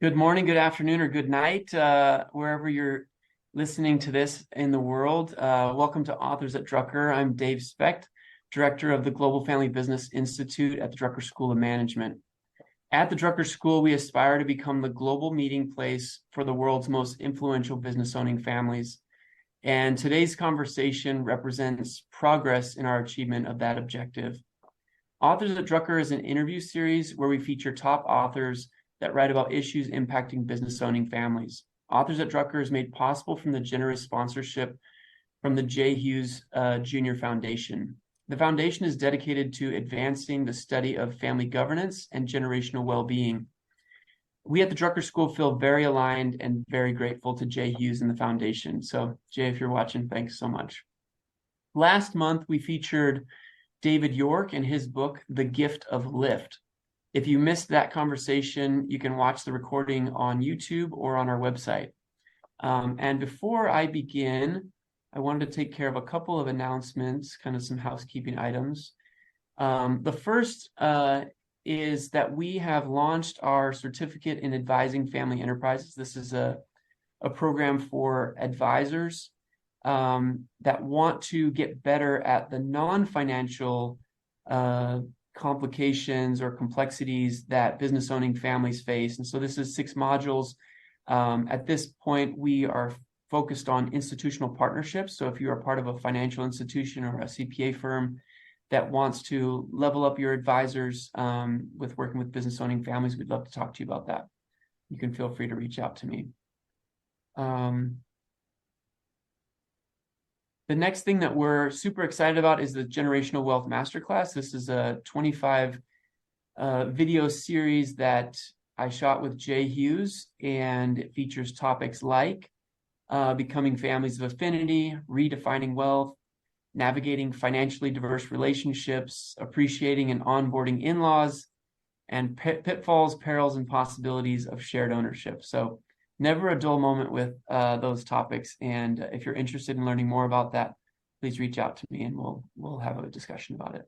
Good morning, good afternoon, or good night, wherever you're listening to this in the world. Welcome to Authors at Drucker. I'm Dave Specht, Director of the Global Family Business Institute at the Drucker School of Management. At the Drucker School, we aspire to become the global meeting place for the world's most influential business-owning families. And today's conversation represents progress in our achievement of that objective. Authors at Drucker is an interview series where we feature top authors that write about issues impacting business-owning families. Authors at Drucker is made possible from the generous sponsorship from the J. Hughes Jr. Foundation. The foundation is dedicated to advancing the study of family governance and generational well-being. We at the Drucker School feel very aligned and very grateful to J. Hughes and the foundation. So Jay, if you're watching, thanks so much. Last month, we featured David York and his book, The Gift of Lift. If you missed that conversation, you can watch the recording on YouTube or on our website. And before I begin, I wanted to take care of a couple of announcements, kind of some housekeeping items. The first is that we have launched our Certificate in Advising Family Enterprises. This is a program for advisors that want to get better at the non-financial complications or complexities that business owning families face. And so this is 6 modules. At this point, we are focused on institutional partnerships. So if you are part of a financial institution or a CPA firm that wants to level up your advisors with working with business owning families, we'd love to talk to you about that. You can feel free to reach out to me. The next thing that we're super excited about is the Generational Wealth Masterclass. This is a 25 video series that I shot with Jay Hughes, and it features topics like becoming families of affinity, redefining wealth, navigating financially diverse relationships, appreciating and onboarding in-laws, and pitfalls, perils, and possibilities of shared ownership. So never a dull moment with those topics. And if you're interested in learning more about that, please reach out to me and we'll have a discussion about it.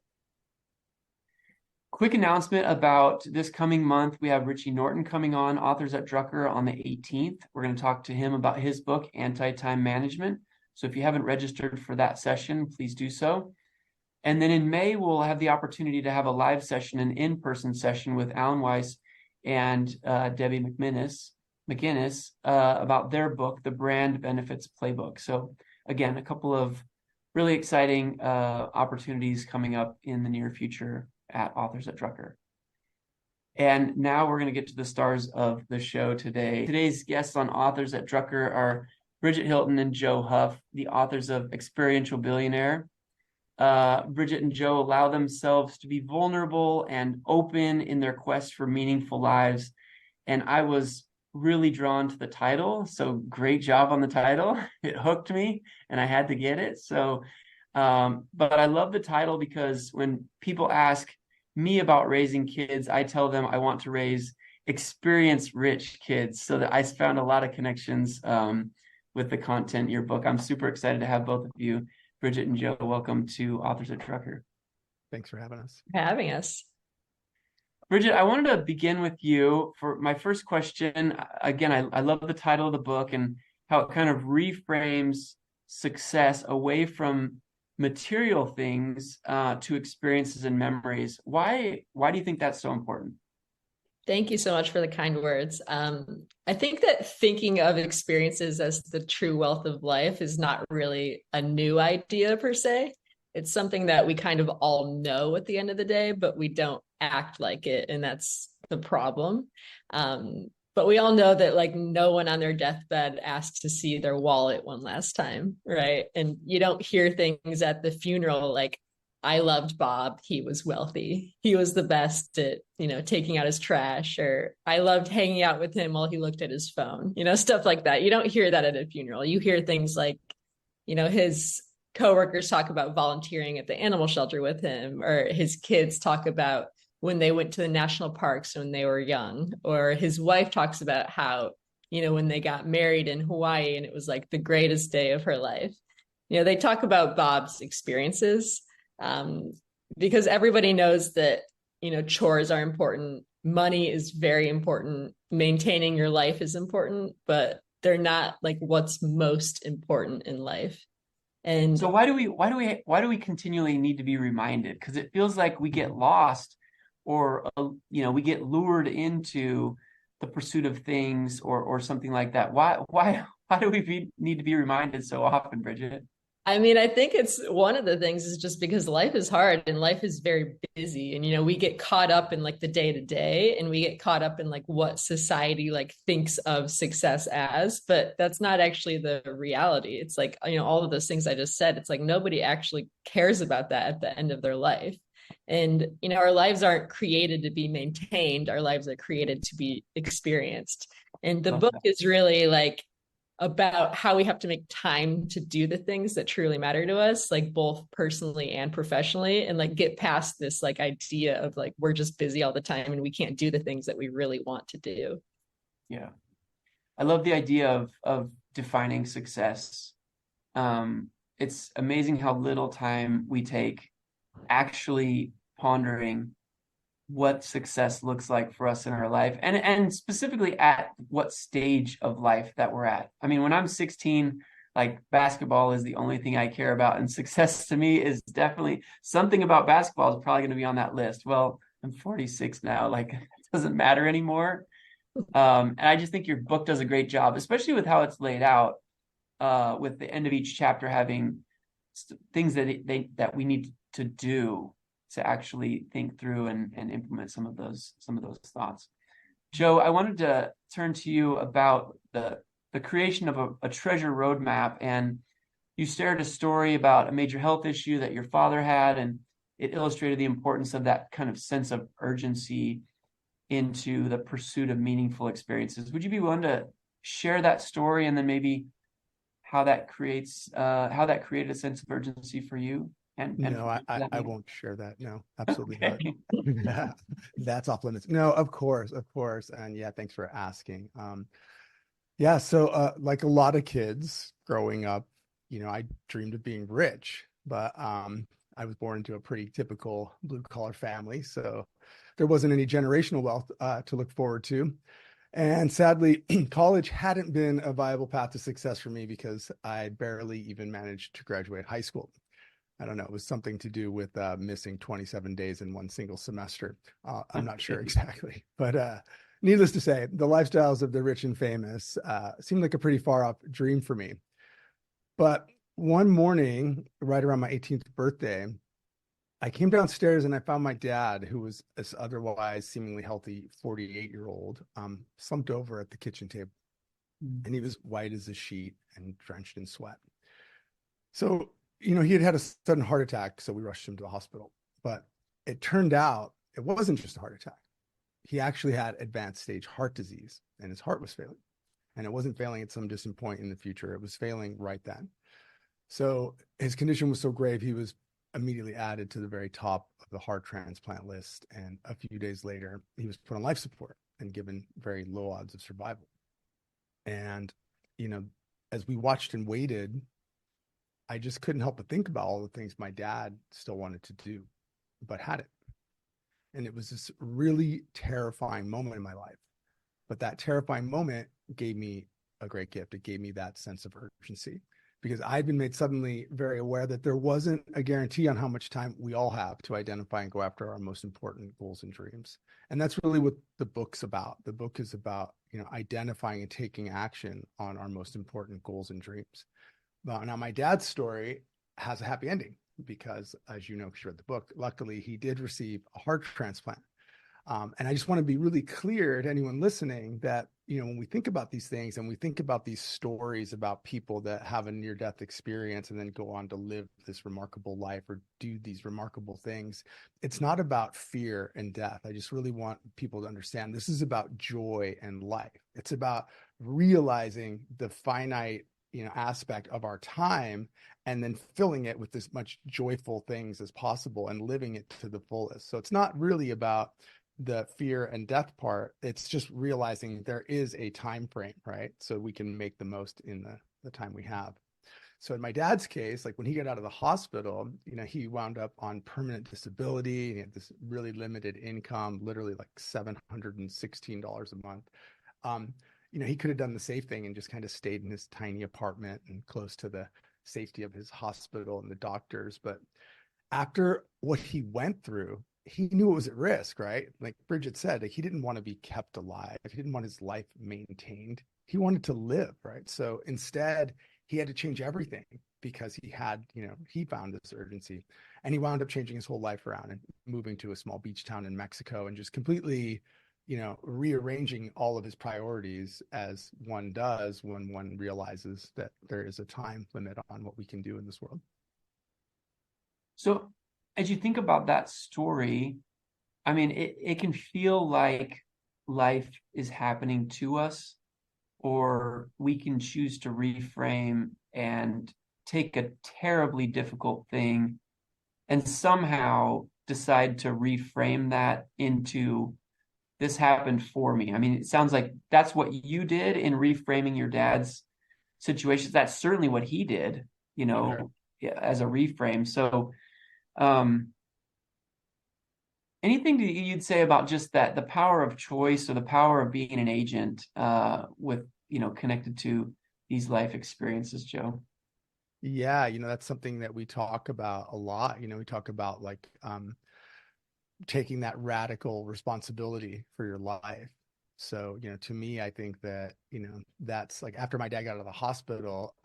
Quick announcement about this coming month. We have Richie Norton coming on, Authors at Drucker, on the 18th. We're going to talk to him about his book, Anti-Time Management. So if you haven't registered for that session, please do so. And then in May, we'll have the opportunity to have a live session, an in-person session with Alan Weiss and Debbie McGinnis about their book, The Brand Benefits Playbook. So again, a couple of really exciting opportunities coming up in the near future at Authors at Drucker. And now we're going to get to the stars of the show today. Today's guests on Authors at Drucker are Bridget Hilton and Joe Huff, the authors of Experiential Billionaire. Bridget and Joe allow themselves to be vulnerable and open in their quest for meaningful lives. And I was really drawn to the title. So great job on the title. It hooked me and I had to get it. So, but I love the title because when people ask me about raising kids, I tell them I want to raise experience-rich kids. So that I found a lot of connections with the content in your book. I'm super excited to have both of you. Bridget and Joe, welcome to Authors at Drucker. Thanks for having us. Bridget, I wanted to begin with you for my first question. Again, I love the title of the book and how it kind of reframes success away from material things to experiences and memories. Why do you think that's so important? Thank you so much for the kind words. I think that thinking of experiences as the true wealth of life is not really a new idea per se. It's something that we kind of all know at the end of the day, but we don't act like it. And that's the problem. But we all know that like no one on their deathbed asks to see their wallet one last time, right? And you don't hear things at the funeral like, I loved Bob, he was wealthy. He was the best at, taking out his trash, or I loved hanging out with him while he looked at his phone, stuff like that. You don't hear that at a funeral. You hear things like, his coworkers talk about volunteering at the animal shelter with him, or his kids talk about when they went to the national parks when they were young, or his wife talks about how, when they got married in Hawaii and it was like the greatest day of her life. They talk about Bob's experiences because everybody knows that, chores are important. money is very important, maintaining your life is important, but they're not like what's most important in life. So And why do we continually need to be reminded? Because it feels like we get lost, or we get lured into the pursuit of things, or something like that. Why do we need to be reminded so often, Bridget? I mean, I think it's one of the things is just because life is hard and life is very busy. And, we get caught up in like the day to day and we get caught up in like what society like thinks of success as, but that's not actually the reality. It's like, all of those things I just said, it's like nobody actually cares about that at the end of their life. And, our lives aren't created to be maintained. Our lives are created to be experienced. And the Love book that. is really like, about how we have to make time to do the things that truly matter to us, like both personally and professionally, and like get past this like idea of like we're just busy all the time and we can't do the things that we really want to do. Yeah. I love the idea of defining success. It's amazing how little time we take actually pondering what success looks like for us in our life, and specifically at what stage of life that we're at. I mean, when I'm 16, like basketball is the only thing I care about, and success to me is definitely something about basketball is probably going to be on that list. Well, I'm 46 now, like it doesn't matter anymore. And I just think your book does a great job, especially with how it's laid out, with the end of each chapter having things that we need to do to actually think through and implement some of those thoughts. Joe, I wanted to turn to you about the creation of a treasure roadmap, and you shared a story about a major health issue that your father had, and it illustrated the importance of that kind of sense of urgency into the pursuit of meaningful experiences. Would you be willing to share that story, and then maybe how that created a sense of urgency for you and No, I for won't share that. No, absolutely okay. not. That's off limits. No, of course, of course. And yeah, thanks for asking. Yeah, so like a lot of kids growing up, I dreamed of being rich, but I was born into a pretty typical blue collar family, so there wasn't any generational wealth to look forward to. And sadly, college hadn't been a viable path to success for me because I barely even managed to graduate high school. I don't know, it was something to do with missing 27 days in one single semester. I'm not sure exactly, but needless to say, the lifestyles of the rich and famous seemed like a pretty far off dream for me. But one morning, right around my 18th birthday, I came downstairs and I found my dad, who was this otherwise seemingly healthy 48-year-old, slumped over at the kitchen table. And he was white as a sheet and drenched in sweat. So, he had a sudden heart attack, so we rushed him to the hospital. But it turned out it wasn't just a heart attack. He actually had advanced stage heart disease, and his heart was failing. And it wasn't failing at some distant point in the future. It was failing right then. So his condition was so grave, he was immediately added to the very top of the heart transplant list. And a few days later, he was put on life support and given very low odds of survival. And, as we watched and waited, I just couldn't help but think about all the things my dad still wanted to do, but hadn't. And it was this really terrifying moment in my life. But that terrifying moment gave me a great gift. It gave me that sense of urgency, because I'd been made suddenly very aware that there wasn't a guarantee on how much time we all have to identify and go after our most important goals and dreams. And that's really what the book's about. The book is about, identifying and taking action on our most important goals and dreams. Now, my dad's story has a happy ending because, as you know, because you read the book, luckily he did receive a heart transplant. And I just want to be really clear to anyone listening that, when we think about these things and we think about these stories about people that have a near-death experience and then go on to live this remarkable life or do these remarkable things, it's not about fear and death. I just really want people to understand this is about joy and life. It's about realizing the finite aspect of our time and then filling it with as much joyful things as possible and living it to the fullest. So it's not really about the fear and death part. It's just realizing there is a time frame, right? So we can make the most in the time we have. So in my dad's case, like when he got out of the hospital, he wound up on permanent disability. He had this really limited income, literally like $716 a month. He could have done the safe thing and just kind of stayed in his tiny apartment and close to the safety of his hospital and the doctors. But after what he went through, he knew it was at risk, right? Like Bridget said, like he didn't want to be kept alive. He didn't want his life maintained. He wanted to live, right? So instead, he had to change everything because he had, he found this urgency, and he wound up changing his whole life around and moving to a small beach town in Mexico and just completely, rearranging all of his priorities, as one does when one realizes that there is a time limit on what we can do in this world. So as you think about that story, I mean, it can feel like life is happening to us, or we can choose to reframe and take a terribly difficult thing and somehow decide to reframe that into, this happened for me. I mean, it sounds like that's what you did in reframing your dad's situation. That's certainly what he did, Sure. as a reframe. So, anything that you'd say about just that, the power of choice or the power of being an agent, with, connected to these life experiences, Joe? Yeah, that's something that we talk about a lot. We talk about like taking that radical responsibility for your life. So, to me, I think that, that's like after my dad got out of the hospital,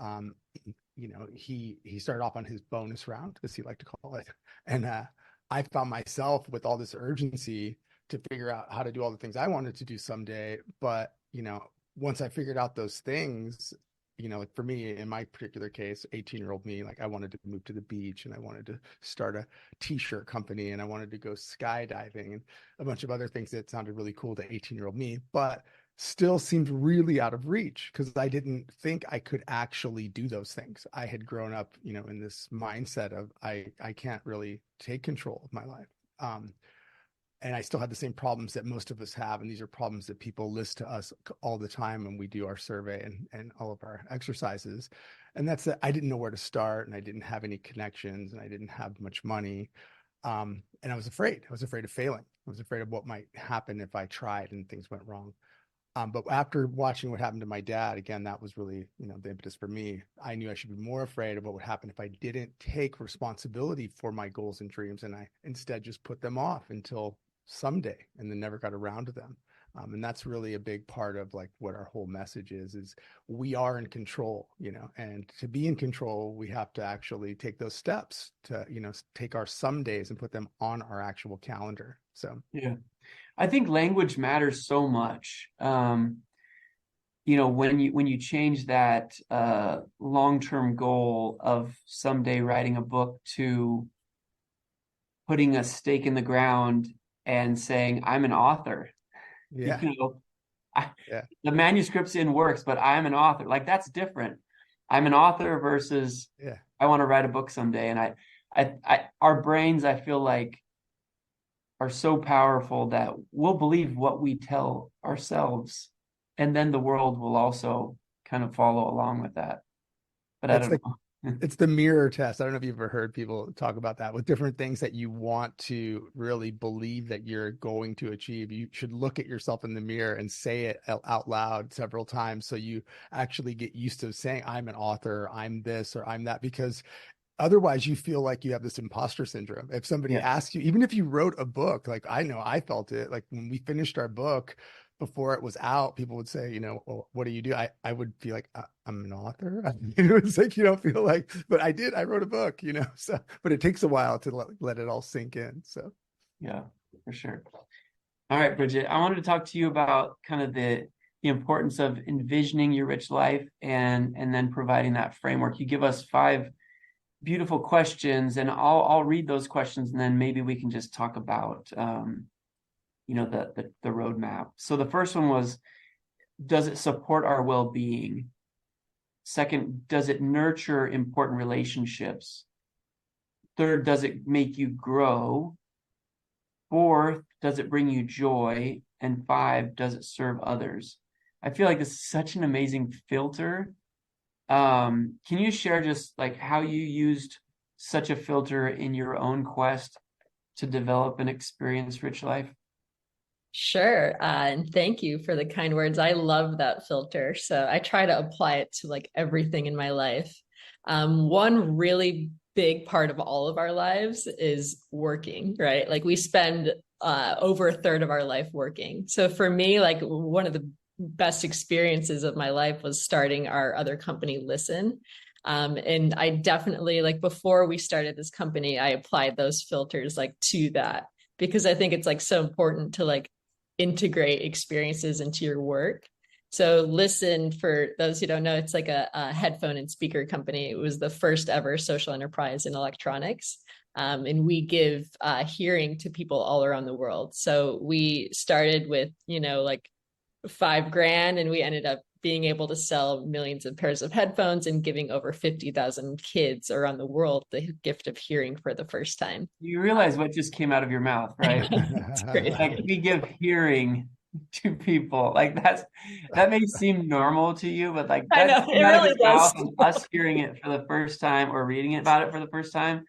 he started off on his bonus round, as he liked to call it. And I found myself with all this urgency to figure out how to do all the things I wanted to do someday. But, once I figured out those things, like for me, in my particular case, 18-year-old me, like I wanted to move to the beach and I wanted to start a t-shirt company and I wanted to go skydiving and a bunch of other things that sounded really cool to 18-year-old me, but still seemed really out of reach because I didn't think I could actually do those things. I had grown up, in this mindset of I can't really take control of my life. And I still had the same problems that most of us have. And these are problems that people list to us all the time when we do our survey and all of our exercises. And that's that I didn't know where to start, and I didn't have any connections, and I didn't have much money. And I was afraid. I was afraid of failing. I was afraid of what might happen if I tried and things went wrong. But after watching what happened to my dad, again, that was really, the impetus for me. I knew I should be more afraid of what would happen if I didn't take responsibility for my goals and dreams, and I instead just put them off until someday, and then never got around to them. And that's really a big part of like what our whole message is we are in control, and to be in control, we have to actually take those steps to, take our some days and put them on our actual calendar. So, Yeah. I think language matters so much. When you change that long-term goal of someday writing a book to putting a stake in the ground and saying, I'm an author, yeah. Yeah. the manuscript's in works, but I'm an author. Like that's different. I'm an author versus Yeah. I want to write a book someday. And our brains, I feel like, are so powerful that we'll believe what we tell ourselves, and then the world will also kind of follow along with that. But I It's don't the know. it's the mirror test. I don't know if you've ever heard people talk about that with different things that you want to really believe that you're going to achieve. You should look at yourself in the mirror and say it out loud several times so you actually get used to saying, I'm an author, I'm this, or I'm that, because otherwise you feel like you have this imposter syndrome. If somebody Yeah. asks you, even if you wrote a book, like I know I felt it, like when we finished our book before it was out, people would say, well, what do you do? I would feel like I'm an author. It's like, you don't feel like, but I wrote a book, so, but it takes a while to let it all sink in. So. Yeah, for sure. All right, Bridget, I wanted to talk to you about kind of the importance of envisioning your rich life and then providing that framework. You give us 5 beautiful questions, and I'll read those questions, and then maybe we can just talk about the roadmap. So the first one was, does it support our well-being? Second, does it nurture important relationships? Third, does it make you grow? Fourth, does it bring you joy? And 5, does it serve others? I feel like this is such an amazing filter Can you share just like how you used such a filter in your own quest to develop an experience-rich life? Sure. And thank you for the kind words. I love that filter. So I try to apply it to like everything in my life. One really big part of all of our lives is working, right? Like we spend over a third of our life working. So for me, like one of the best experiences of my life was starting our other company, Listen. And I definitely, like before we started this company, I applied those filters like to that because I think it's like so important to like integrate experiences into your work. So Listen, for those who don't know, it's like a headphone and speaker company. It was the first ever social enterprise in electronics. And we give hearing to people all around the world. So we started with, like $5,000 and we ended up being able to sell millions of pairs of headphones and giving over 50,000 kids around the world the gift of hearing for the first time. You realize what just came out of your mouth, right? It's crazy. Like we give hearing to people. Like that may seem normal to you, but like I that know, it came out of really his does. mouth and us hearing it for the first time or reading about it for the first time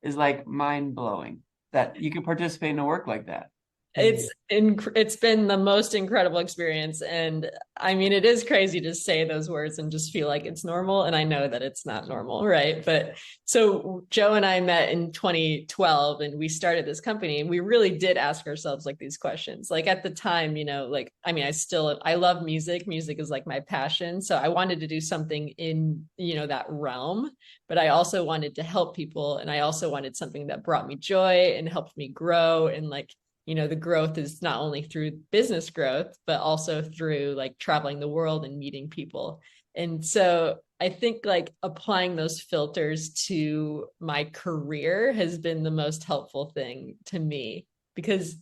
is like mind blowing that you can participate in a work like that. It's been the most incredible experience, and I mean it is crazy to say those words and just feel like it's normal, and I know that it's not normal, right? But so Joe and I met in 2012 and we started this company, and we really did ask ourselves like these questions. Like at the time, like I mean I love music is like my passion, so I wanted to do something in that realm, but I also wanted to help people, and I also wanted something that brought me joy and helped me grow, and like the growth is not only through business growth, but also through like traveling the world and meeting people. And so I think like applying those filters to my career has been the most helpful thing to me because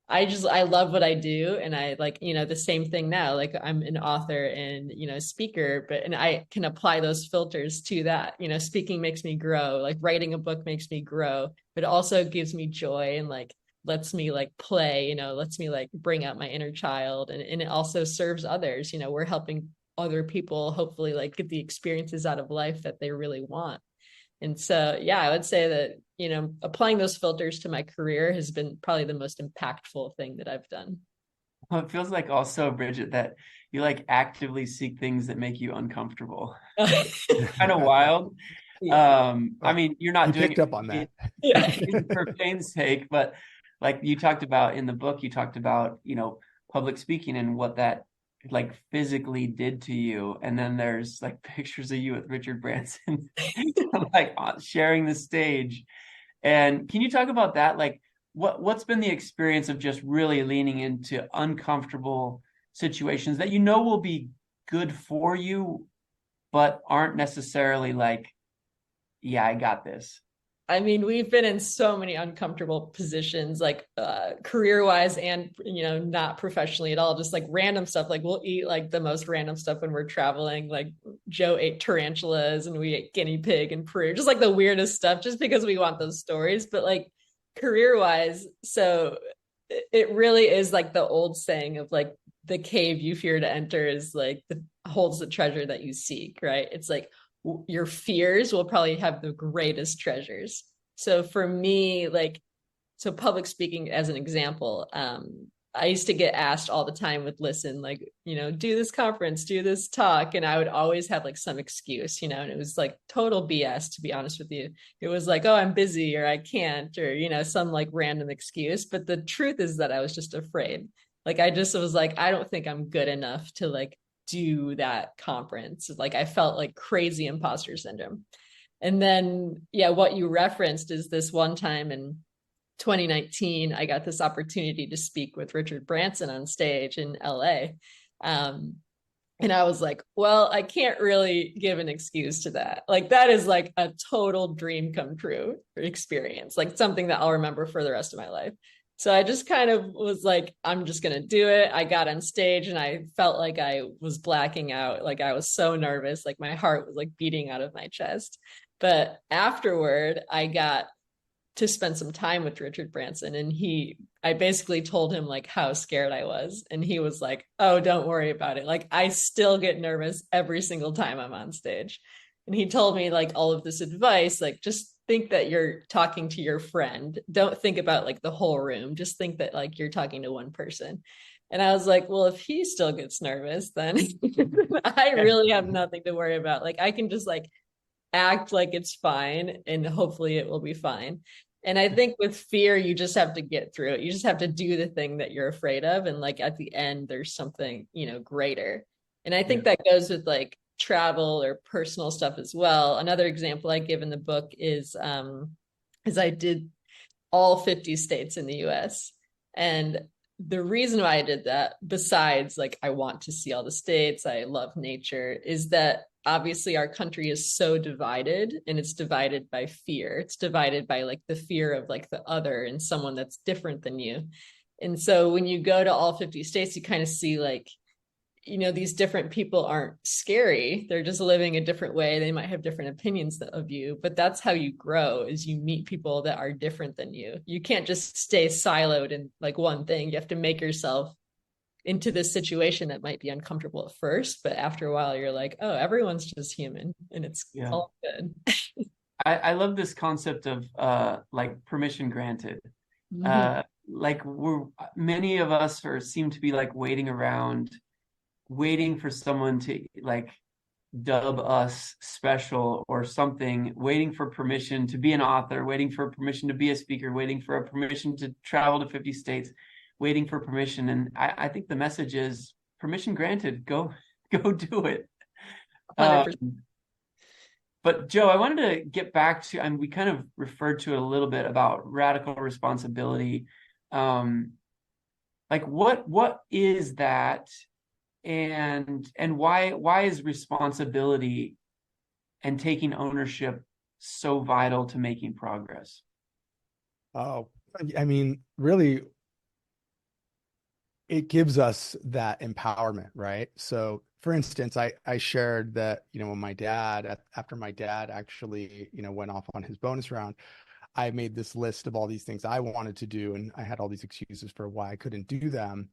I love what I do. And I like, the same thing now, like I'm an author and, speaker, and I can apply those filters to that. Speaking makes me grow, like writing a book makes me grow, but it also gives me joy and like, lets me like play, lets me like bring out my inner child. And it also serves others. We're helping other people hopefully like get the experiences out of life that they really want. And so, yeah, I would say that, applying those filters to my career has been probably the most impactful thing that I've done. Well, it feels like also, Bridget, that you like actively seek things that make you uncomfortable. Kind of wild. Yeah. I mean, you're not doing picked up on that. Yeah. for pain's sake, but like you talked about in the book, you talked about, public speaking and what that like physically did to you. And then there's like pictures of you with Richard Branson, like sharing the stage. And can you talk about that? Like what's been the experience of just really leaning into uncomfortable situations that will be good for you, but aren't necessarily like, yeah, I got this. I mean, we've been in so many uncomfortable positions, like career-wise and, not professionally at all, just like random stuff. Like we'll eat like the most random stuff when we're traveling. Like Joe ate tarantulas and we ate guinea pig in Peru, just like the weirdest stuff, just because we want those stories. But like career-wise, so it really is like the old saying of like the cave you fear to enter is like holds the treasure that you seek, right? It's like your fears will probably have the greatest treasures. So for me, like, so public speaking as an example, I used to get asked all the time with Listen, like, do this conference, do this talk. And I would always have like some excuse, and it was like total BS, to be honest with you. It was like, oh, I'm busy or I can't, or, some like random excuse. But the truth is that I was just afraid. Like, I just was like, I don't think I'm good enough to like do that conference. Like I felt like crazy imposter syndrome. And then, yeah, what you referenced is this one time in 2019, I got this opportunity to speak with Richard Branson on stage in LA. And I was like, well, I can't really give an excuse to that. Like that is like a total dream come true experience, like something that I'll remember for the rest of my life. So I just kind of was like, I'm just going to do it. I got on stage and I felt like I was blacking out. Like I was so nervous, like my heart was like beating out of my chest. But afterward, I got to spend some time with Richard Branson, and I basically told him like how scared I was, and he was like, "Oh, don't worry about it. Like, I still get nervous every single time I'm on stage." And he told me like all of this advice, like just think that you're talking to your friend. Don't think about like the whole room. Just think that like you're talking to one person. And I was like, well, if he still gets nervous, then I really have nothing to worry about. Like I can just like act like it's fine and hopefully it will be fine. And I think with fear, you just have to get through it. You just have to do the thing that you're afraid of. And like at the end, there's something, greater. And I think that goes with like travel or personal stuff as well. Another example I give in the book is I did all 50 states in the US. And the reason why I did that, besides like I want to see all the states, I love nature, is that obviously our country is so divided, and it's divided by fear. It's divided by like the fear of like the other and someone that's different than you. And so when you go to all 50 states, you kind of see like, these different people aren't scary. They're just living a different way. They might have different opinions of you, but that's how you grow, is you meet people that are different than you. You can't just stay siloed in like one thing. You have to make yourself into this situation that might be uncomfortable at first, but after a while you're like, oh, everyone's just human and it's all good. I love this concept of like permission granted. Like many of us seem to be like waiting around, waiting for someone to like dub us special or something, waiting for permission to be an author, waiting for permission to be a speaker, waiting for a permission to travel to 50 states, waiting for permission. And I think the message is permission granted, go do it. 100%. But Joe, I wanted to get back to, and we kind of referred to it a little bit about radical responsibility. Like what is that? And why is responsibility and taking ownership so vital to making progress? Oh, I mean, really, it gives us that empowerment, right? So for instance, I shared that, when after my dad actually, went off on his bonus round, I made this list of all these things I wanted to do, and I had all these excuses for why I couldn't do them,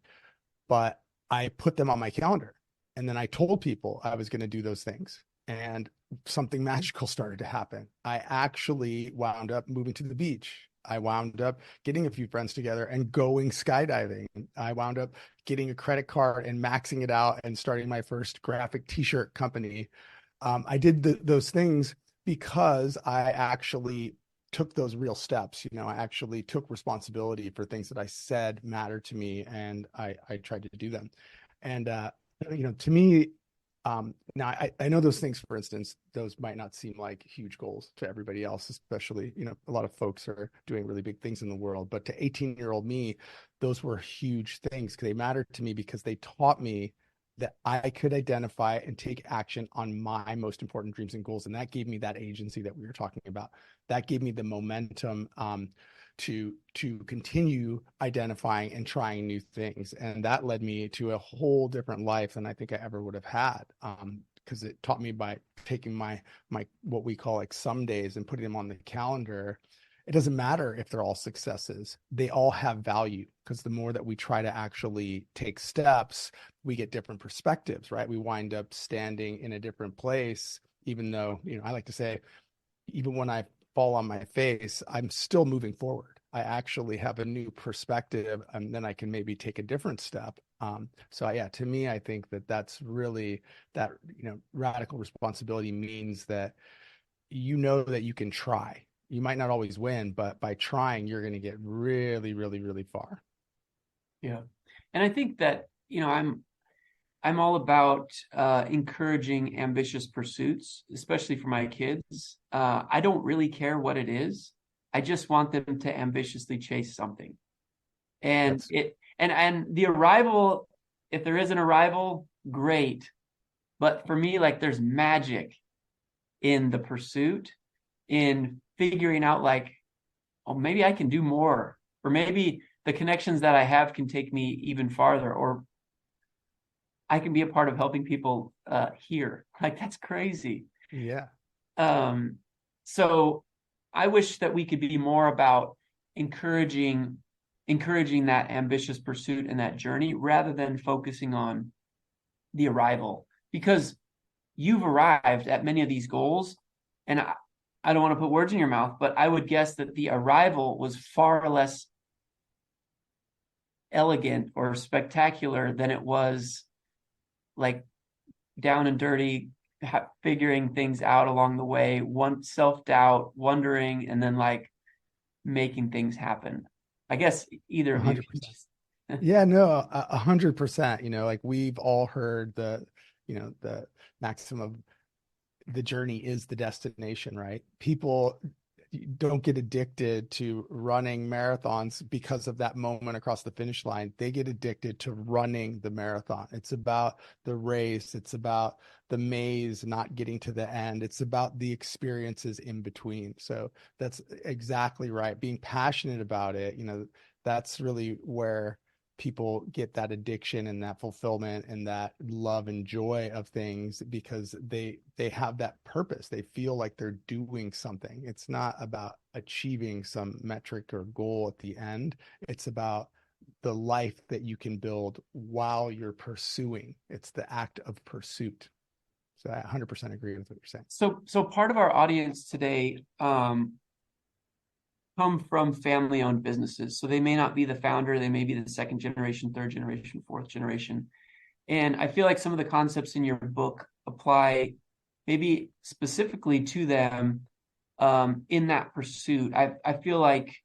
but I put them on my calendar, and then I told people I was going to do those things, and something magical started to happen. I actually wound up moving to the beach. I wound up getting a few friends together and going skydiving. I wound up getting a credit card and maxing it out and starting my first graphic t-shirt company. I did those things because I actually took those real steps. I actually took responsibility for things that I said mattered to me, and I tried to do them. And, to me, now I know those things, for instance, those might not seem like huge goals to everybody else, especially, a lot of folks are doing really big things in the world, but to 18-year-old me, those were huge things because they mattered to me, because they taught me that I could identify and take action on my most important dreams and goals. And that gave me that agency that we were talking about. That gave me the momentum to continue identifying and trying new things. And that led me to a whole different life than I think I ever would have had. Because it taught me by taking my what we call like some days and putting them on the calendar. It doesn't matter if they're all successes. They all have value, because the more that we try to actually take steps, we get different perspectives, right? We wind up standing in a different place, even though, I like to say, even when I fall on my face, I'm still moving forward. I actually have a new perspective, and then I can maybe take a different step. So yeah, to me, I think that's really that, radical responsibility means that that you can try. You might not always win, but by trying, you're going to get really, really, really far. Yeah. And I think that, I'm all about encouraging ambitious pursuits, especially for my kids. I don't really care what it is. I just want them to ambitiously chase something. And and the arrival, if there is an arrival, great. But for me, like, there's magic in the pursuit, in figuring out like, oh, maybe I can do more, or maybe the connections that I have can take me even farther, or I can be a part of helping people here. Like, that's crazy. Yeah. So I wish that we could be more about encouraging that ambitious pursuit and that journey rather than focusing on the arrival, because you've arrived at many of these goals. And I don't want to put words in your mouth, but I would guess that the arrival was far less elegant or spectacular than it was like down and dirty, figuring things out along the way, self-doubt, wondering, and then like making things happen. I guess either of you. 100%. Yeah, no, 100%. You know, like we've all heard the maxim of the journey is the destination, right? People don't get addicted to running marathons because of that moment across the finish line. They get addicted to running the marathon. It's about the race. It's about the maze, not getting to the end. It's about the experiences in between. So that's exactly right. Being passionate about it, that's really where people get that addiction and that fulfillment and that love and joy of things, because they have that purpose. They feel like they're doing something. It's not about achieving some metric or goal at the end. It's about the life that you can build while you're pursuing. It's the act of pursuit. So I 100% agree with what you're saying. So part of our audience today come from family-owned businesses. So they may not be the founder, they may be the second generation, third generation, fourth generation. And I feel like some of the concepts in your book apply maybe specifically to them in that pursuit. I feel like,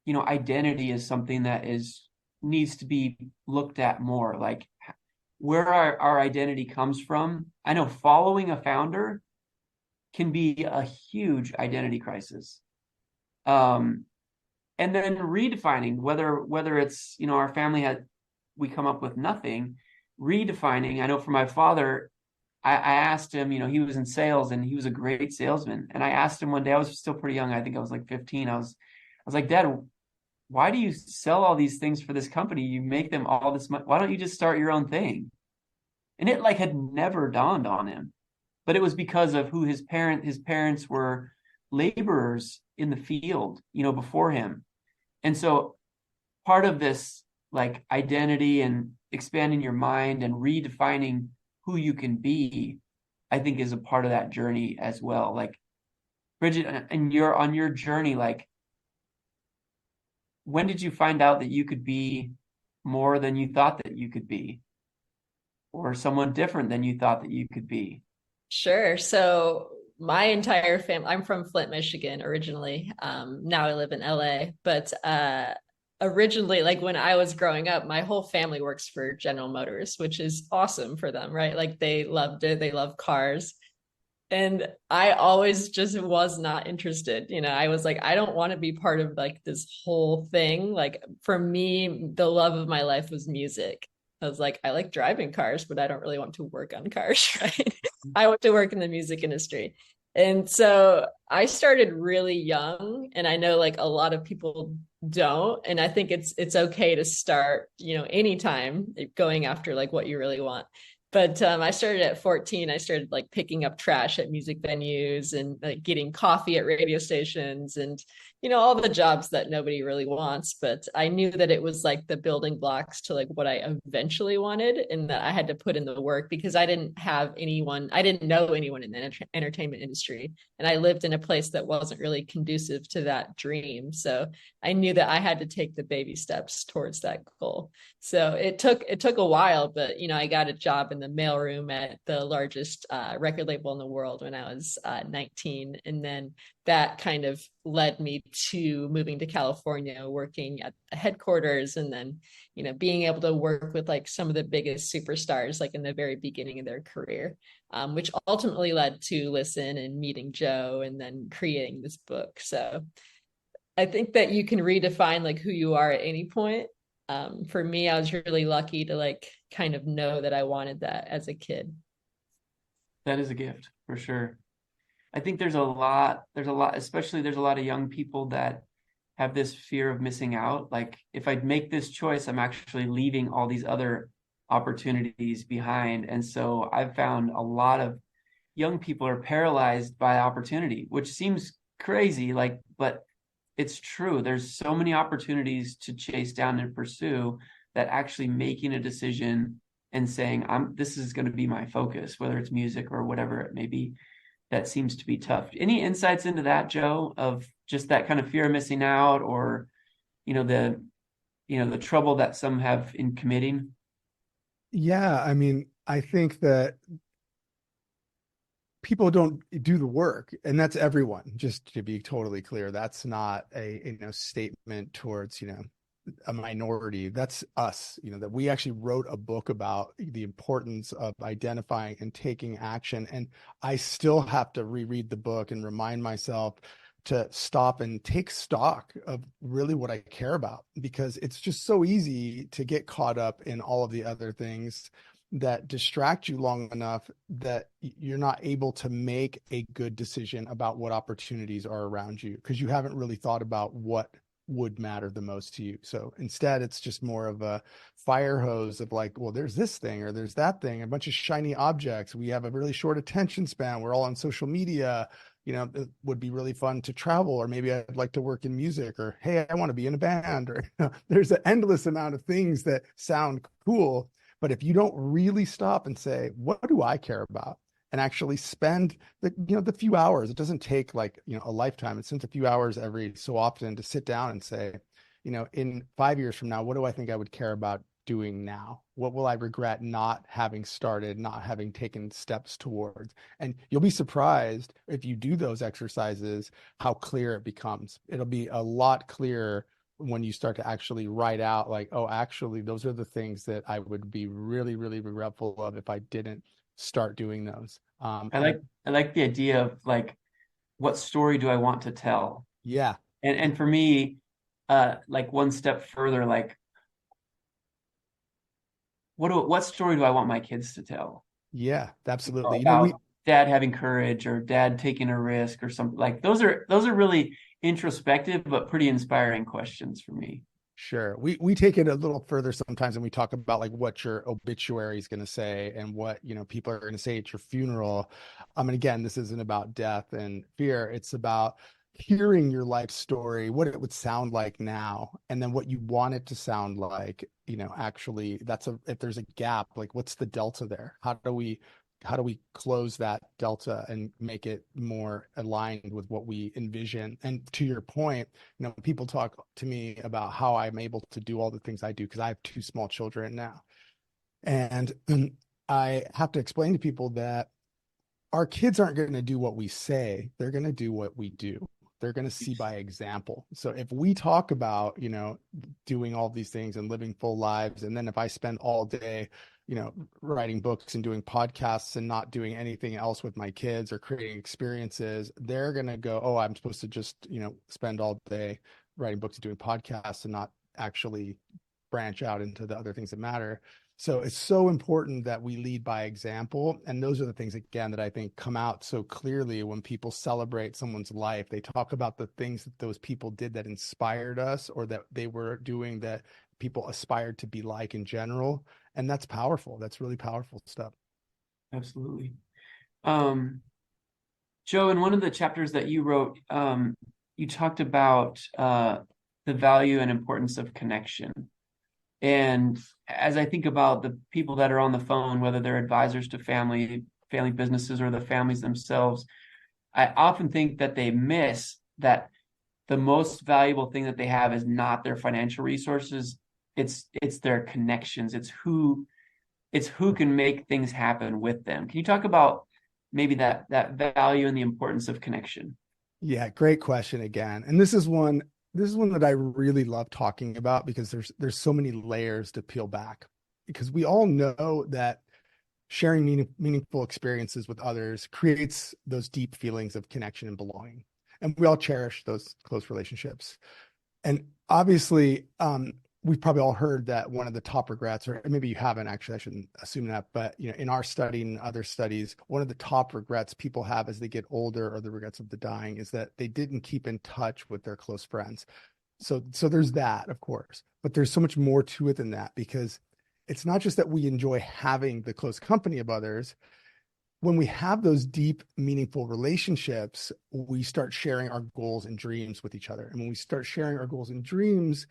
identity is something that needs to be looked at more, like where our identity comes from. I know following a founder can be a huge identity crisis. And then redefining whether it's, our family we come up with nothing, redefining. I know for my father, I asked him, he was in sales and he was a great salesman. And I asked him one day, I was still pretty young. I think I was like 15. I was like, Dad, why do you sell all these things for this company? You make them all this money. Why don't you just start your own thing? And it like had never dawned on him, but it was because of who his parents were laborers in the field, before him. And so part of this like identity and expanding your mind and redefining who you can be, I think is a part of that journey as well. Like Bridget, and you're on your journey, like when did you find out that you could be more than you thought that you could be, or someone different than you thought that you could be? Sure. So my entire family, I'm from Flint, Michigan originally. Now I live in LA, but originally, like when I was growing up, my whole family works for General Motors, which is awesome for them, right? Like they loved it. They love cars. And I always just was not interested. I was like, I don't want to be part of like this whole thing. Like for me, the love of my life was music. I was like, I like driving cars, but I don't really want to work on cars, right? I want to work in the music industry. And so I started really young, and I know like a lot of people don't. And I think it's okay to start, anytime going after like what you really want. But I started at 14. I started like picking up trash at music venues and like getting coffee at radio stations and, all the jobs that nobody really wants. But I knew that it was like the building blocks to like what I eventually wanted, and that I had to put in the work because I didn't know anyone in the entertainment industry. And I lived in a place that wasn't really conducive to that dream. So I knew that I had to take the baby steps towards that goal. So it took a while, but I got a job in the mailroom at the largest record label in the world when I was 19, and then that kind of led me to moving to California, working at the headquarters, and then being able to work with like some of the biggest superstars like in the very beginning of their career, which ultimately led to Listen and meeting Joe and then creating this book. So I think that you can redefine like who you are at any point. For me, I was really lucky to like kind of know that I wanted that as a kid. That is a gift for sure. I think especially there's a lot of young people that have this fear of missing out. Like if I make this choice, I'm actually leaving all these other opportunities behind. And so I've found a lot of young people are paralyzed by opportunity, which seems crazy, like, but it's true. There's so many opportunities to chase down and pursue that actually making a decision and saying, this is going to be my focus, whether it's music or whatever it may be, that seems to be tough. Any insights into that, Joe, of just that kind of fear of missing out, or, the trouble that some have in committing? Yeah, I mean, I think that people don't do the work, and that's everyone, just to be totally clear. That's not a statement towards a minority. That's us, that we actually wrote a book about the importance of identifying and taking action. And I still have to reread the book and remind myself to stop and take stock of really what I care about, because it's just so easy to get caught up in all of the other things that distract you long enough that you're not able to make a good decision about what opportunities are around you, because you haven't really thought about what would matter the most to you. So instead, it's just more of a fire hose of like, well, there's this thing or there's that thing, a bunch of shiny objects. We have a really short attention span. We're all on social media. It would be really fun to travel, or maybe I'd like to work in music, or, hey, I want to be in a band, or there's an endless amount of things that sound cool. But if you don't really stop and say, what do I care about? And actually spend the few hours, it doesn't take like, a lifetime. It's just a few hours every so often to sit down and say, in 5 years from now, what do I think I would care about doing now? What will I regret not having started, not having taken steps towards? And you'll be surprised if you do those exercises, how clear it becomes. It'll be a lot clearer when you start to actually write out like, oh, actually, those are the things that I would be really, really regretful of if I didn't start doing those. I like the idea of like, what story do I want to tell? Yeah. And for me, like one step further, like what story do I want my kids to tell? Yeah, absolutely. About dad having courage, or dad taking a risk, or something. Like those are really introspective but pretty inspiring questions for me. Sure. We take it a little further sometimes, and we talk about like what your obituary is going to say and what, people are going to say at your funeral. And again, this isn't about death and fear. It's about hearing your life story, what it would sound like now, and then what you want it to sound like. Actually, if there's a gap, like what's the delta there? How do we close that delta and make it more aligned with what we envision? And to your point, people talk to me about how I'm able to do all the things I do because I have 2 small children now. And I have to explain to people that our kids aren't going to do what we say. They're going to do what we do. They're going to see by example. So if we talk about, doing all these things and living full lives, and then if I spend all day writing books and doing podcasts and not doing anything else with my kids or creating experiences, they're going to go, oh, I'm supposed to just, spend all day writing books and doing podcasts and not actually branch out into the other things that matter. So it's so important that we lead by example. And those are the things, again, that I think come out so clearly when people celebrate someone's life. They talk about the things that those people did that inspired us, or that they were doing that people aspired to be like in general. And that's powerful. That's really powerful stuff. Absolutely. Joe, in one of the chapters that you wrote, you talked about the value and importance of connection. And as I think about the people that are on the phone, whether they're advisors to family businesses, or the families themselves, I often think that they miss that the most valuable thing that they have is not their financial resources. It's their connections. It's who can make things happen with them. Can you talk about maybe that value and the importance of connection? Yeah, great question again. And this is one that I really love talking about, because there's so many layers to peel back, because we all know that sharing meaningful experiences with others creates those deep feelings of connection and belonging. And we all cherish those close relationships. And obviously, we've probably all heard that one of the top regrets, or maybe you haven't, actually, I shouldn't assume that, but in our study and other studies, one of the top regrets people have as they get older, or the regrets of the dying, is that they didn't keep in touch with their close friends. So there's that, of course, but there's so much more to it than that, because it's not just that we enjoy having the close company of others. when we have those deep, meaningful relationships, we start sharing our goals and dreams with each other. And when we start sharing our goals and dreams,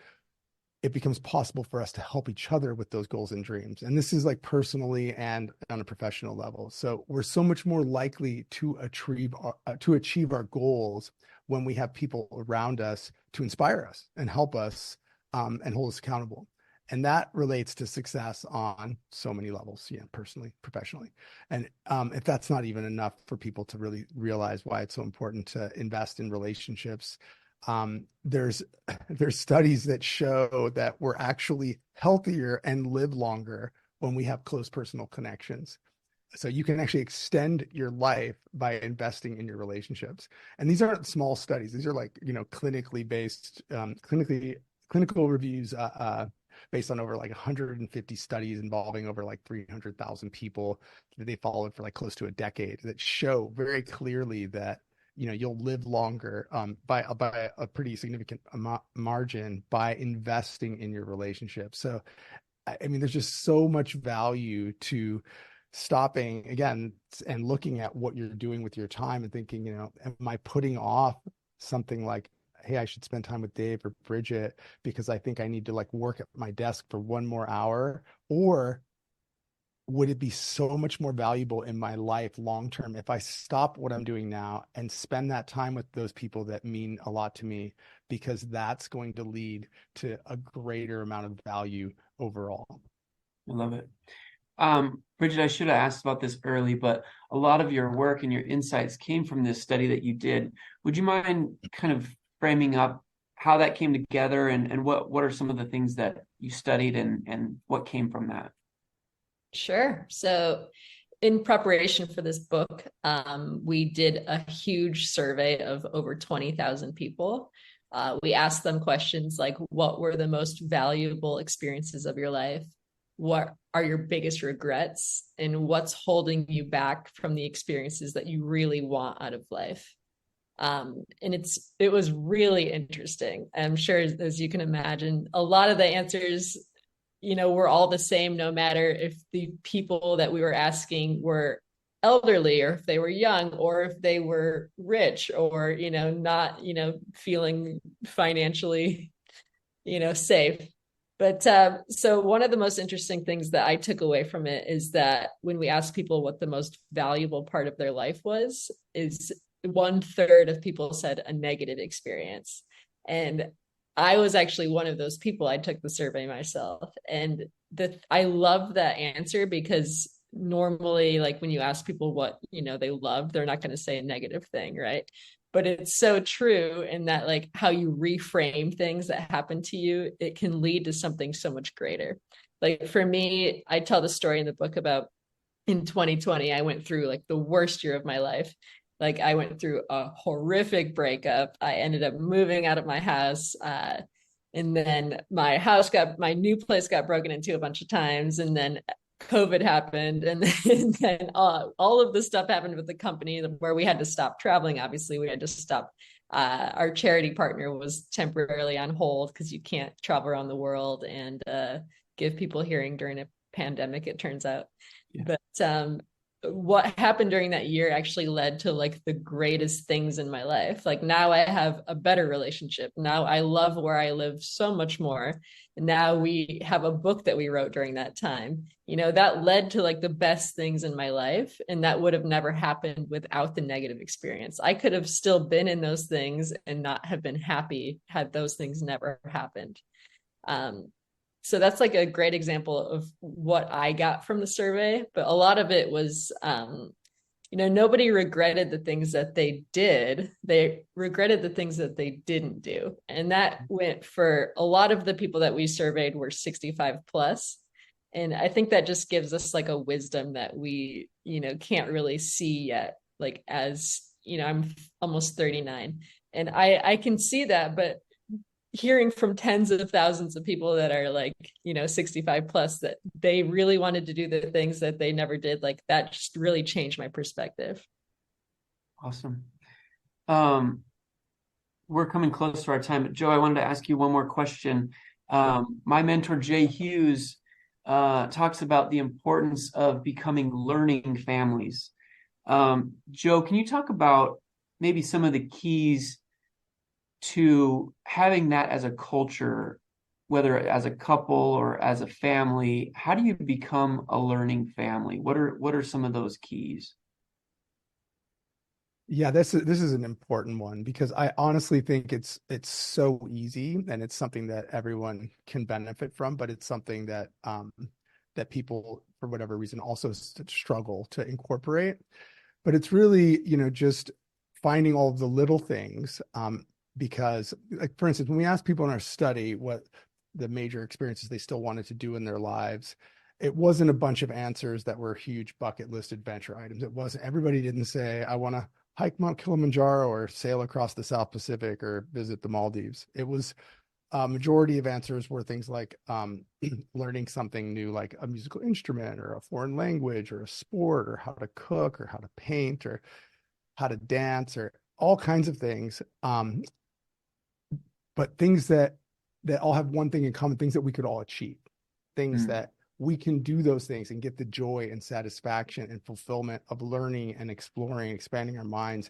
it becomes possible for us to help each other with those goals and dreams. And this is like personally and on a professional level. So we're so much more likely to achieve our goals when we have people around us to inspire us and help us and hold us accountable. And that relates to success on so many levels, personally, professionally. And if that's not even enough for people to really realize why it's so important to invest in relationships, there's studies that show that we're actually healthier and live longer when we have close personal connections. So you can actually extend your life by investing in your relationships. And these aren't small studies. These are like, clinically based, clinical reviews, based on over like 150 studies involving over like 300,000 people that they followed for like close to a decade, that show very clearly that you'll live longer by a pretty significant margin by investing in your relationship. So, I mean, there's just so much value to stopping again and looking at what you're doing with your time and thinking, am I putting off something like, hey, I should spend time with Dave or Bridget because I think I need to like work at my desk for one more hour? Or would it be so much more valuable in my life long-term if I stop what I'm doing now and spend that time with those people that mean a lot to me, because that's going to lead to a greater amount of value overall. I love it. Bridget, I should have asked about this early, but a lot of your work and your insights came from this study that you did. Would you mind kind of framing up how that came together and what are some of the things that you studied and what came from that? Sure. So in preparation for this book, we did a huge survey of over 20,000 people. We asked them questions like, what were the most valuable experiences of your life? What are your biggest regrets? And what's holding you back from the experiences that you really want out of life? And it was really interesting. I'm sure, as you can imagine, a lot of the answers were all the same, no matter if the people that we were asking were elderly or if they were young or if they were rich or, not, feeling financially, safe. But so one of the most interesting things that I took away from it is that when we asked people what the most valuable part of their life was, is 1/3 of people said a negative experience. And I was actually one of those people. I took the survey myself, and I love that answer, because normally, like when you ask people what they love, they're not going to say a negative thing, right? But it's so true in that, like, how you reframe things that happen to you, it can lead to something so much greater. Like for me, I tell the story in the book about in 2020, I went through like the worst year of my life. Like I went through a horrific breakup. I ended up moving out of my house. And then my new place got broken into a bunch of times. And then COVID happened. And then all of this stuff happened with the company where we had to stop traveling. Obviously, we had to stop. Our charity partner was temporarily on hold because you can't travel around the world and give people hearing during a pandemic, it turns out. Yeah. But what happened during that year actually led to like the greatest things in my life. Like now I have a better relationship. Now I love where I live so much more. And now we have a book that we wrote during that time. That led to like the best things in my life. And that would have never happened without the negative experience. I could have still been in those things and not have been happy had those things never happened. So that's like a great example of what I got from the survey. But a lot of it was, nobody regretted the things that they did. They regretted the things that they didn't do. And that went for a lot of the people that we surveyed were 65 plus. And I think that just gives us like a wisdom that we, can't really see yet. Like as, I'm almost 39 and I can see that, but hearing from tens of thousands of people that are like, 65 plus, that they really wanted to do the things that they never did, like that just really changed my perspective. Awesome. We're coming close to our time, but Joe, I wanted to ask you one more question. My mentor, Jay Hughes, talks about the importance of becoming learning families. Joe, can you talk about maybe some of the keys to having that as a culture, whether as a couple or as a family? How do you become a learning family? What are some of those keys? Yeah, this is an important one because I honestly think it's so easy and it's something that everyone can benefit from, but it's something that that people for whatever reason also struggle to incorporate. But it's really, just finding all of the little things. Because like for instance, when we asked people in our study what the major experiences they still wanted to do in their lives, it wasn't a bunch of answers that were huge bucket list adventure items. It wasn't, everybody didn't say, I want to hike Mount Kilimanjaro or sail across the South Pacific or visit the Maldives. It was a majority of answers were things like learning something new, like a musical instrument or a foreign language or a sport or how to cook or how to paint or how to dance or all kinds of things. But things that all have one thing in common, things that we could all achieve, things that we can do those things and get the joy and satisfaction and fulfillment of learning and exploring, expanding our minds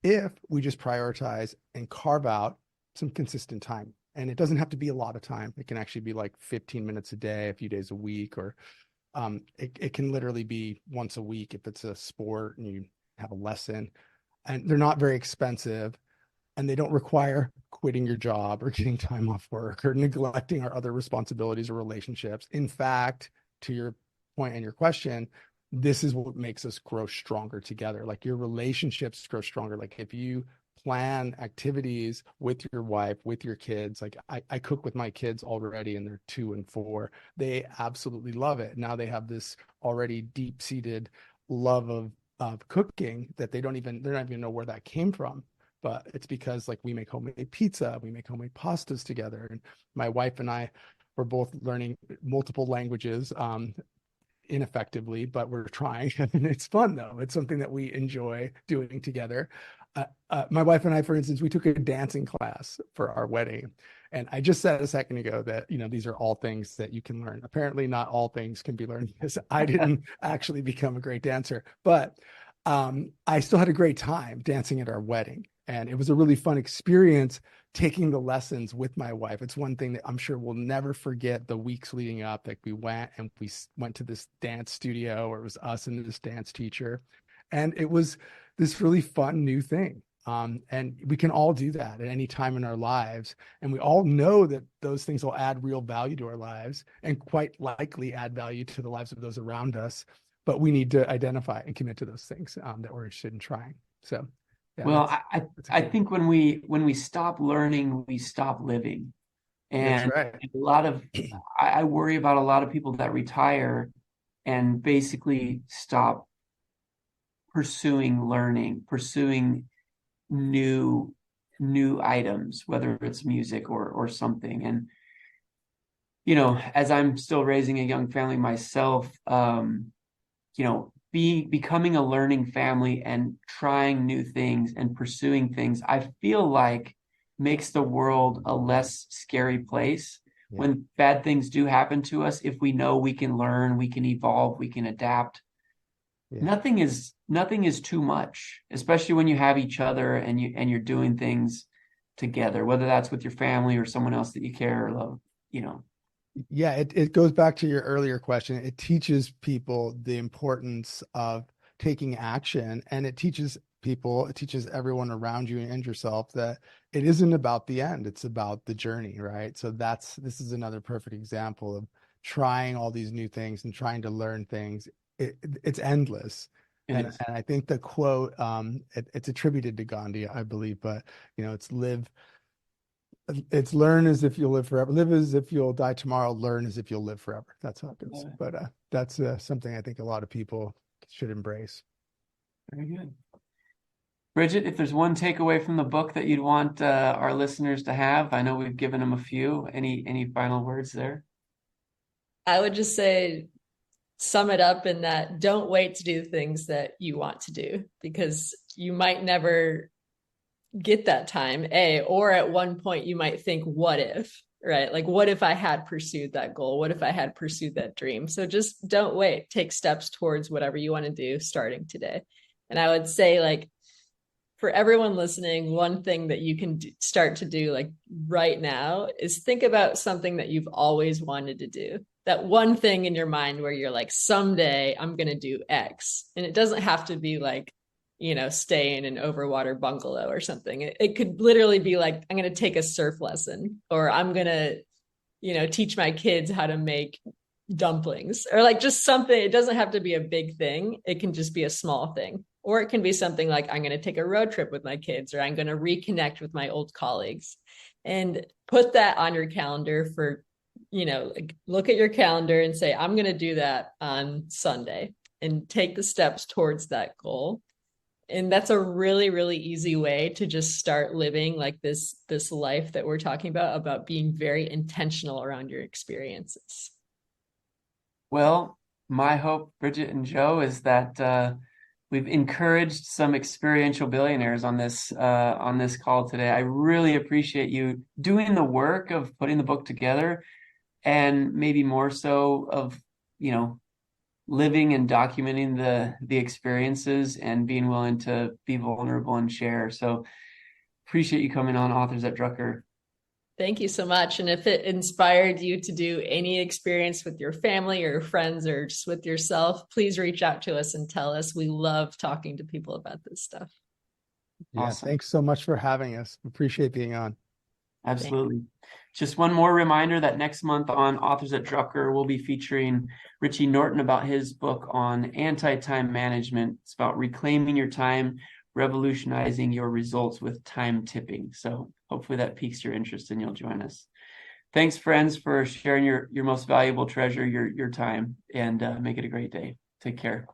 if we just prioritize and carve out some consistent time. And it doesn't have to be a lot of time. It can actually be like 15 minutes a day, a few days a week, or it can literally be once a week if it's a sport and you have a lesson. And they're not very expensive and they don't require quitting your job or getting time off work or neglecting our other responsibilities or relationships. In fact, to your point and your question, this is what makes us grow stronger together. Like your relationships grow stronger. Like if you plan activities with your wife, with your kids, like I cook with my kids already and they're 2 and 4. They absolutely love it. Now they have this already deep-seated love of cooking that they don't even know where that came from. But it's because like we make homemade pizza, we make homemade pastas together. And my wife and I were both learning multiple languages ineffectively, but we're trying. And it's fun though. It's something that we enjoy doing together. My wife and I, for instance, we took a dancing class for our wedding. And I just said a second ago that, these are all things that you can learn. Apparently not all things can be learned because I didn't actually become a great dancer, but I still had a great time dancing at our wedding. And it was a really fun experience taking the lessons with my wife. It's one thing that I'm sure we'll never forget the weeks leading up. Like we went to this dance studio where it was us and this dance teacher. And it was this really fun new thing. And we can all do that at any time in our lives. And we all know that those things will add real value to our lives and quite likely add value to the lives of those around us. But we need to identify and commit to those things that we're interested in trying. So, yeah, Well, I think when we stop learning, we stop living. that's And right. a lot of I worry about a lot of people that retire and basically stop pursuing learning, pursuing new items, whether it's music or something. And as I'm still raising a young family myself, becoming a learning family and trying new things and pursuing things, I feel like makes the world a less scary place. Yeah. When bad things do happen to us, if we know we can learn, we can evolve, we can adapt. Yeah. Nothing is too much, especially when you have each other and you're doing things together, whether that's with your family or someone else that you care or love. Yeah, it goes back to your earlier question. It teaches people the importance of taking action, and it teaches everyone around you and yourself that it isn't about the end, it's about the journey, right? So this is another perfect example of trying all these new things and trying to learn things. It's endless. And I think the quote, it's attributed to Gandhi, I believe, but it's learn as if you'll live forever, live as if you'll die tomorrow, learn as if you'll live forever. That's how it goes. But that's something I think a lot of people should embrace. Very good. Bridget, if there's one takeaway from the book that you'd want our listeners to have, I know we've given them a few. Any final words there? I would just say, sum it up in that don't wait to do things that you want to do, because you might never get that time, or at one point you might think, what if, right? Like, what if I had pursued that goal? What if I had pursued that dream? So just don't wait. Take steps towards whatever you want to do starting today. And I would say, like, for everyone listening, one thing that you can start to do like right now is think about something that you've always wanted to do. That one thing in your mind where you're like, someday I'm going to do X. And it doesn't have to be like, stay in an overwater bungalow or something. It could literally be like, I'm going to take a surf lesson, or I'm going to, teach my kids how to make dumplings, or like just something. It doesn't have to be a big thing. It can just be a small thing. Or it can be something like, I'm going to take a road trip with my kids, or I'm going to reconnect with my old colleagues, and put that on your calendar for, like, look at your calendar and say, I'm going to do that on Sunday, and take the steps towards that goal. And that's a really, really easy way to just start living like this life that we're talking about being very intentional around your experiences. Well, my hope, Bridget and Joe, is that we've encouraged some experiential billionaires on this call today. I really appreciate you doing the work of putting the book together, and maybe more so of, living and documenting the experiences and being willing to be vulnerable and share. So appreciate you coming on Authors at Drucker. Thank you so much. And if it inspired you to do any experience with your family or friends or just with yourself, please reach out to us and tell us. We love talking to people about this stuff. Yeah, Awesome. thanks so much for having us. Appreciate being on. Absolutely. Just one more reminder that next month on Authors at Drucker, we'll be featuring Richie Norton about his book on anti-time management. It's about reclaiming your time, revolutionizing your results with time tipping. So hopefully that piques your interest and you'll join us. Thanks, friends, for sharing your most valuable treasure, your time, and make it a great day. Take care.